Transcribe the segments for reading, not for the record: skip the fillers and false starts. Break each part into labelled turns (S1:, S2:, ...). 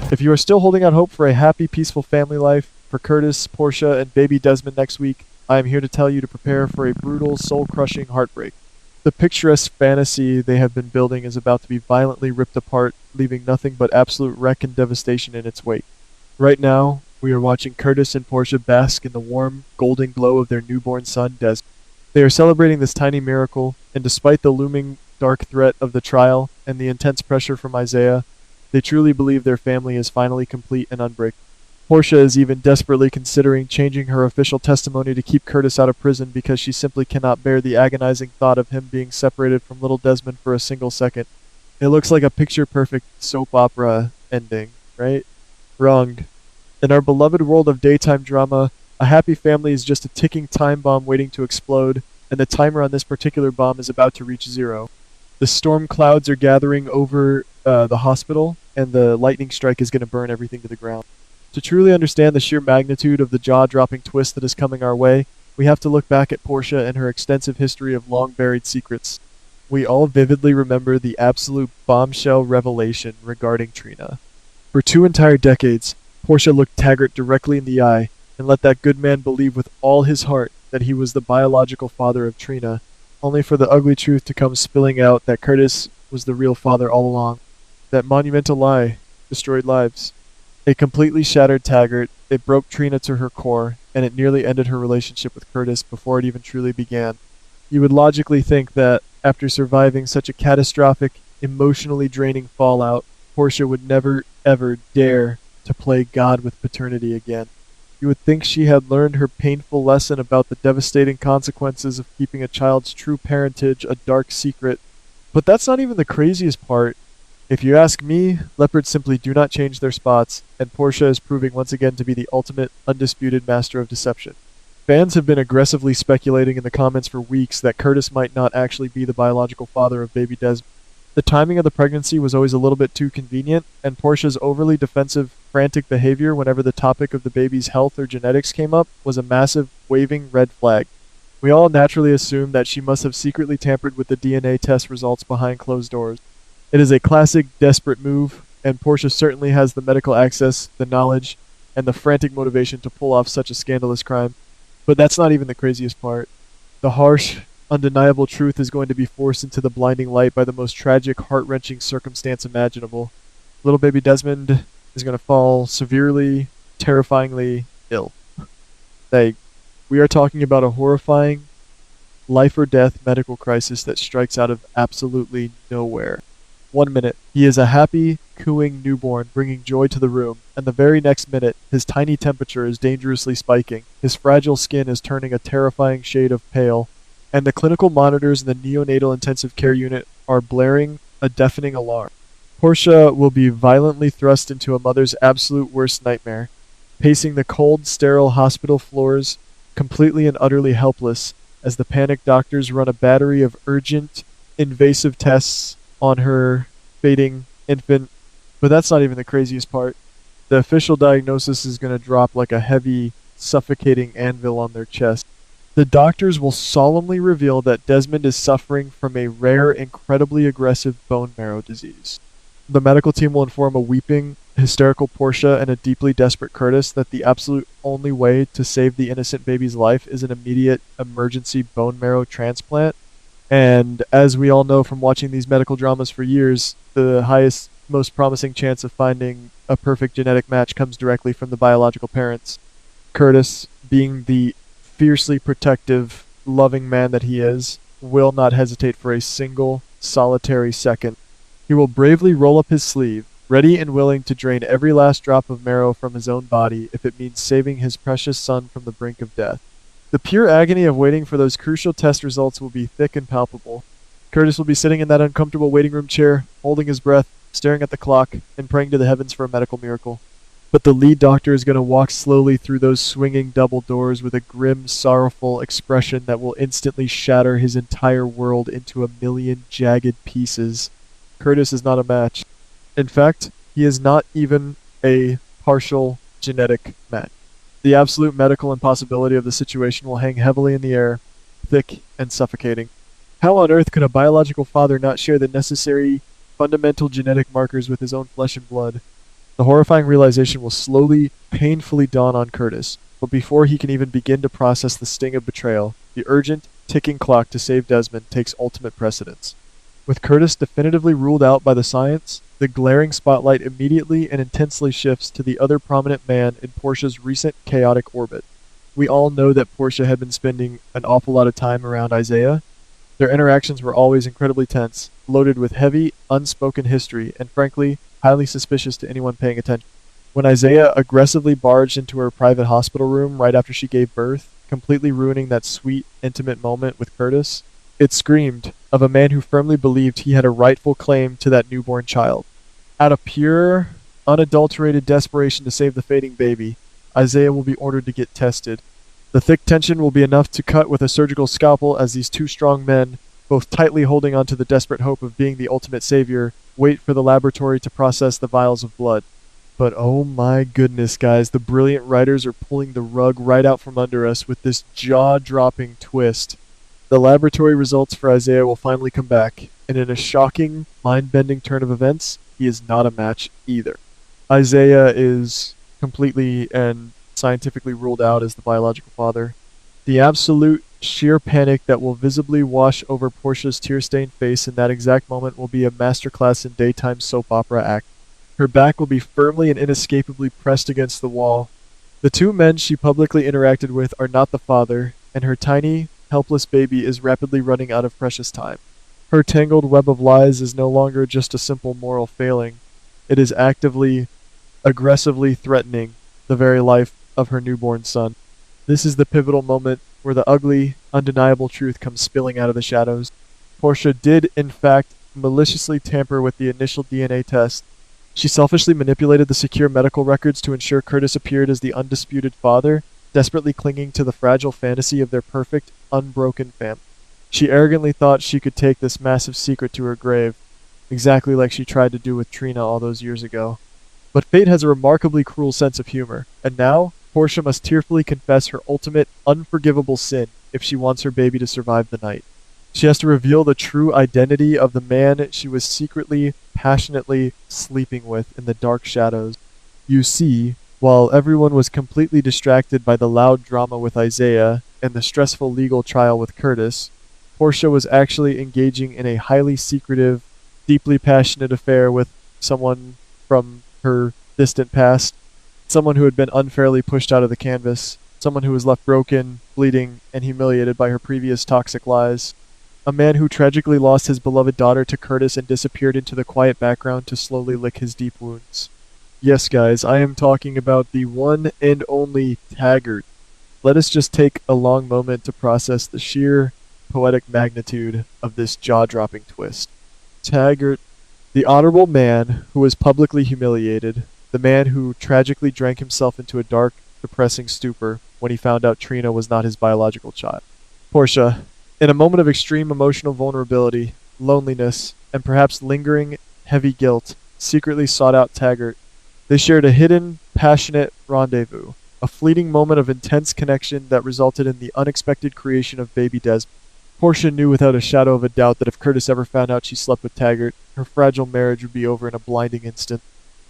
S1: If you are still holding out hope for a happy, peaceful family life for Curtis, Portia, and baby Desmond next week, I am here to tell you to prepare for a brutal, soul-crushing heartbreak. The picturesque fantasy they have been building is about to be violently ripped apart, leaving nothing but absolute wreck and devastation in its wake. Right now, we are watching Curtis and Portia bask in the warm, golden glow of their newborn son, Desmond. They are celebrating this tiny miracle, and despite the looming dark threat of the trial and the intense pressure from Isaiah, they truly believe their family is finally complete and unbreakable. Portia is even desperately considering changing her official testimony to keep Curtis out of prison because she simply cannot bear the agonizing thought of him being separated from little Desmond for a single second. It looks like a picture-perfect soap opera ending, right? Wrong. In our beloved world of daytime drama, a happy family is just a ticking time bomb waiting to explode, and the timer on this particular bomb is about to reach zero. The storm clouds are gathering over the hospital, and the lightning strike is going to burn everything to the ground. To truly understand the sheer magnitude of the jaw-dropping twist that is coming our way, we have to look back at Portia and her extensive history of long-buried secrets. We all vividly remember the absolute bombshell revelation regarding Trina. For 2 entire decades, Portia looked Taggert directly in the eye and let that good man believe with all his heart that he was the biological father of Trina, only for the ugly truth to come spilling out that Curtis was the real father all along. That monumental lie destroyed lives. It completely shattered Taggert, it broke Trina to her core, and it nearly ended her relationship with Curtis before it even truly began. You would logically think that, after surviving such a catastrophic, emotionally draining fallout, Portia would never, ever dare to play God with paternity again. You would think she had learned her painful lesson about the devastating consequences of keeping a child's true parentage a dark secret. But that's not even the craziest part. If you ask me, leopards simply do not change their spots, and Portia is proving once again to be the ultimate, undisputed master of deception. Fans have been aggressively speculating in the comments for weeks that Curtis might not actually be the biological father of baby Desmond. The timing of the pregnancy was always a little bit too convenient, and Portia's overly defensive, frantic behavior whenever the topic of the baby's health or genetics came up was a massive, waving red flag. We all naturally assumed that she must have secretly tampered with the DNA test results behind closed doors. It is a classic, desperate move, and Portia certainly has the medical access, the knowledge, and the frantic motivation to pull off such a scandalous crime. But that's not even the craziest part. The harsh, undeniable truth is going to be forced into the blinding light by the most tragic, heart-wrenching circumstance imaginable. Little baby Desmond is going to fall severely, terrifyingly ill. We are talking about a horrifying, life-or-death medical crisis that strikes out of absolutely nowhere. 1 minute, he is a happy, cooing newborn bringing joy to the room, and the very next minute, his tiny temperature is dangerously spiking, his fragile skin is turning a terrifying shade of pale, and the clinical monitors in the neonatal intensive care unit are blaring a deafening alarm. Portia will be violently thrust into a mother's absolute worst nightmare, pacing the cold, sterile hospital floors, completely and utterly helpless, as the panicked doctors run a battery of urgent, invasive tests on her fading infant. But that's not even the craziest part. The official diagnosis is going to drop like a heavy, suffocating anvil on their chest. The doctors will solemnly reveal that Desmond is suffering from a rare, incredibly aggressive bone marrow disease. The medical team will inform a weeping, hysterical Portia and a deeply desperate Curtis that the absolute only way to save the innocent baby's life is an immediate emergency bone marrow transplant. And as we all know from watching these medical dramas for years, the highest, most promising chance of finding a perfect genetic match comes directly from the biological parents. Curtis, being the fiercely protective, loving man that he is, will not hesitate for a single, solitary second. He will bravely roll up his sleeve, ready and willing to drain every last drop of marrow from his own body if it means saving his precious son from the brink of death. The pure agony of waiting for those crucial test results will be thick and palpable. Curtis will be sitting in that uncomfortable waiting room chair, holding his breath, staring at the clock, and praying to the heavens for a medical miracle. But the lead doctor is going to walk slowly through those swinging double doors with a grim, sorrowful expression that will instantly shatter his entire world into a million jagged pieces. Curtis is not a match. In fact, he is not even a partial genetic match. The absolute medical impossibility of the situation will hang heavily in the air, thick and suffocating. How on earth could a biological father not share the necessary fundamental genetic markers with his own flesh and blood? The horrifying realization will slowly, painfully dawn on Curtis, but before he can even begin to process the sting of betrayal, the urgent, ticking clock to save Desmond takes ultimate precedence. With Curtis definitively ruled out by the science, the glaring spotlight immediately and intensely shifts to the other prominent man in Portia's recent chaotic orbit. We all know that Portia had been spending an awful lot of time around Isaiah. Their interactions were always incredibly tense, loaded with heavy, unspoken history, and frankly, highly suspicious to anyone paying attention. When Isaiah aggressively barged into her private hospital room right after she gave birth, completely ruining that sweet, intimate moment with Curtis, it screamed of a man who firmly believed he had a rightful claim to that newborn child. Out of pure, unadulterated desperation to save the fading baby, Isaiah will be ordered to get tested. The thick tension will be enough to cut with a surgical scalpel as these two strong men, both tightly holding on to the desperate hope of being the ultimate savior, wait for the laboratory to process the vials of blood. But oh my goodness, guys, the brilliant writers are pulling the rug right out from under us with this jaw-dropping twist. The laboratory results for Isaiah will finally come back, and in a shocking, mind-bending turn of events, he is not a match either. Isaiah is completely and scientifically ruled out as the biological father. The absolute sheer panic that will visibly wash over Portia's tear-stained face in that exact moment will be a masterclass in daytime soap opera act. Her back will be firmly and inescapably pressed against the wall. The two men she publicly interacted with are not the father, and her tiny, helpless baby is rapidly running out of precious time. Her tangled web of lies is no longer just a simple moral failing. It is actively, aggressively threatening the very life of her newborn son. This is the pivotal moment where the ugly, undeniable truth comes spilling out of the shadows. Portia did, in fact, maliciously tamper with the initial DNA test. She selfishly manipulated the secure medical records to ensure Curtis appeared as the undisputed father, desperately clinging to the fragile fantasy of their perfect, unbroken family. She arrogantly thought she could take this massive secret to her grave, exactly like she tried to do with Trina all those years ago. But fate has a remarkably cruel sense of humor, and now Portia must tearfully confess her ultimate, unforgivable sin if she wants her baby to survive the night. She has to reveal the true identity of the man she was secretly, passionately sleeping with in the dark shadows. You see, while everyone was completely distracted by the loud drama with Isaiah and the stressful legal trial with Curtis, Portia was actually engaging in a highly secretive, deeply passionate affair with someone from her distant past, someone who had been unfairly pushed out of the canvas, someone who was left broken, bleeding, and humiliated by her previous toxic lies. A man who tragically lost his beloved daughter to Curtis and disappeared into the quiet background to slowly lick his deep wounds. Yes, guys, I am talking about the one and only Taggert. Let us just take a long moment to process the sheer poetic magnitude of this jaw-dropping twist. Taggert, the honorable man who was publicly humiliated, the man who tragically drank himself into a dark, depressing stupor when he found out Trina was not his biological child. Portia, in a moment of extreme emotional vulnerability, loneliness, and perhaps lingering, heavy guilt, secretly sought out Taggert. They shared a hidden, passionate rendezvous, a fleeting moment of intense connection that resulted in the unexpected creation of baby Desmond. Portia knew without a shadow of a doubt that if Curtis ever found out she slept with Taggert, her fragile marriage would be over in a blinding instant.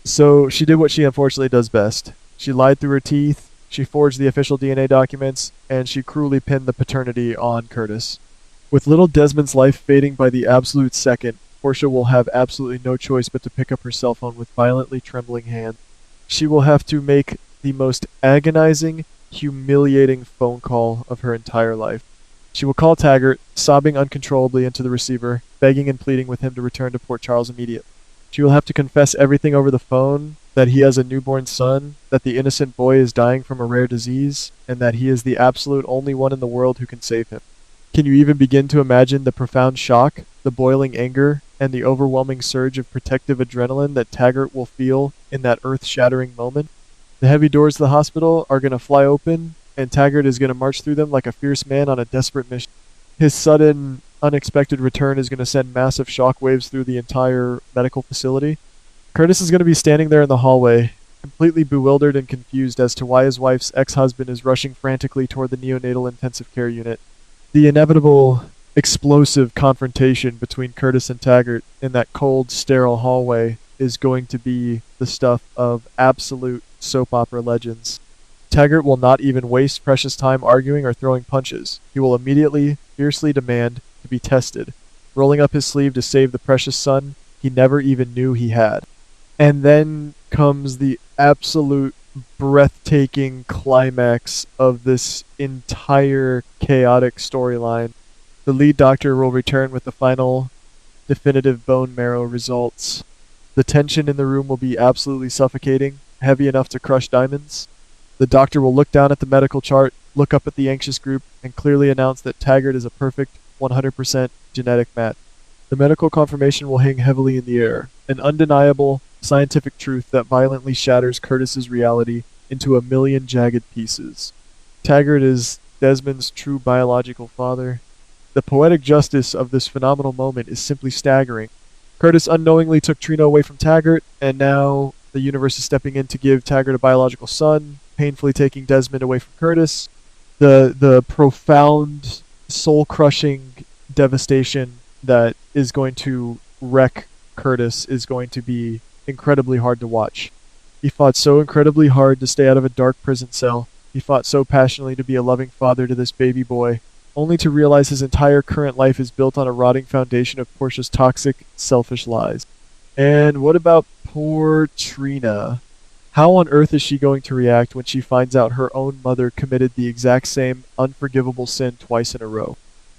S1: So she did what she unfortunately does best. She lied through her teeth, she forged the official DNA documents, and she cruelly pinned the paternity on Curtis. With little Desmond's life fading by the absolute second, Portia will have absolutely no choice but to pick up her cell phone with violently trembling hands. She will have to make the most agonizing, humiliating phone call of her entire life. She will call Taggert, sobbing uncontrollably into the receiver, begging and pleading with him to return to Port Charles immediately. She will have to confess everything over the phone, that he has a newborn son, that the innocent boy is dying from a rare disease, and that he is the absolute only one in the world who can save him. Can you even begin to imagine the profound shock, the boiling anger, and the overwhelming surge of protective adrenaline that Taggert will feel in that earth-shattering moment? The heavy doors of the hospital are going to fly open, and Taggert is going to march through them like a fierce man on a desperate mission. His sudden, unexpected return is going to send massive shockwaves through the entire medical facility. Curtis is going to be standing there in the hallway, completely bewildered and confused as to why his wife's ex-husband is rushing frantically toward the neonatal intensive care unit. The inevitable, explosive confrontation between Curtis and Taggert in that cold, sterile hallway is going to be the stuff of absolute soap opera legends. Taggert will not even waste precious time arguing or throwing punches. He will immediately, fiercely demand to be tested, rolling up his sleeve to save the precious son he never even knew he had. And then comes the absolute breathtaking climax of this entire chaotic storyline. The lead doctor will return with the final definitive bone marrow results. The tension in the room will be absolutely suffocating, heavy enough to crush diamonds. The doctor will look down at the medical chart, look up at the anxious group, and clearly announce that Taggert is a perfect 100% genetic match. The medical confirmation will hang heavily in the air, an undeniable scientific truth that violently shatters Curtis's reality into a million jagged pieces. Taggert is Desmond's true biological father. The poetic justice of this phenomenal moment is simply staggering. Curtis unknowingly took Trino away from Taggert, and now the universe is stepping in to give Taggert a biological son, painfully taking Desmond away from Curtis. The profound, soul-crushing devastation that is going to wreck Curtis is going to be incredibly hard to watch. He fought so incredibly hard to stay out of a dark prison cell. He fought so passionately to be a loving father to this baby boy, only to realize his entire current life is built on a rotting foundation of Portia's toxic, selfish lies. And what about poor Trina? How on earth is she going to react when she finds out her own mother committed the exact same unforgivable sin twice in a row?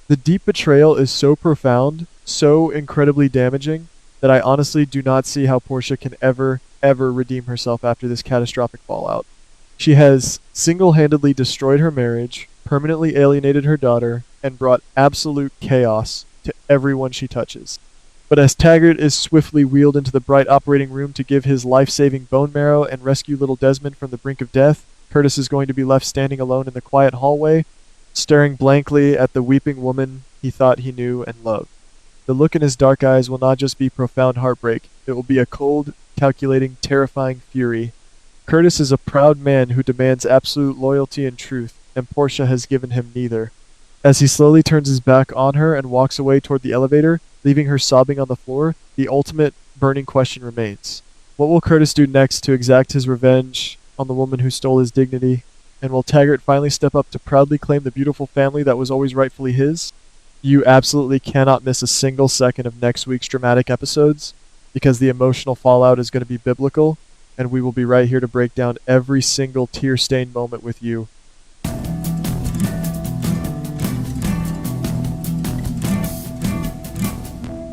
S1: The deep betrayal is so profound, so incredibly damaging, that I honestly do not see how Portia can ever redeem herself after this catastrophic fallout. She has single-handedly destroyed her marriage, permanently alienated her daughter, and brought absolute chaos to everyone she touches. But as Taggert is swiftly wheeled into the bright operating room to give his life-saving bone marrow and rescue little Desmond from the brink of death, Curtis is going to be left standing alone in the quiet hallway, staring blankly at the weeping woman he thought he knew and loved. The look in his dark eyes will not just be profound heartbreak, it will be a cold, calculating, terrifying fury. Curtis is a proud man who demands absolute loyalty and truth, and Portia has given him neither. As he slowly turns his back on her and walks away toward the elevator, leaving her sobbing on the floor, the ultimate burning question remains. What will Curtis do next to exact his revenge on the woman who stole his dignity? And will Taggert finally step up to proudly claim the beautiful family that was always rightfully his? You absolutely cannot miss a single second of next week's dramatic episodes, because the emotional fallout is going to be biblical, and we will be right here to break down every single tear-stained moment with you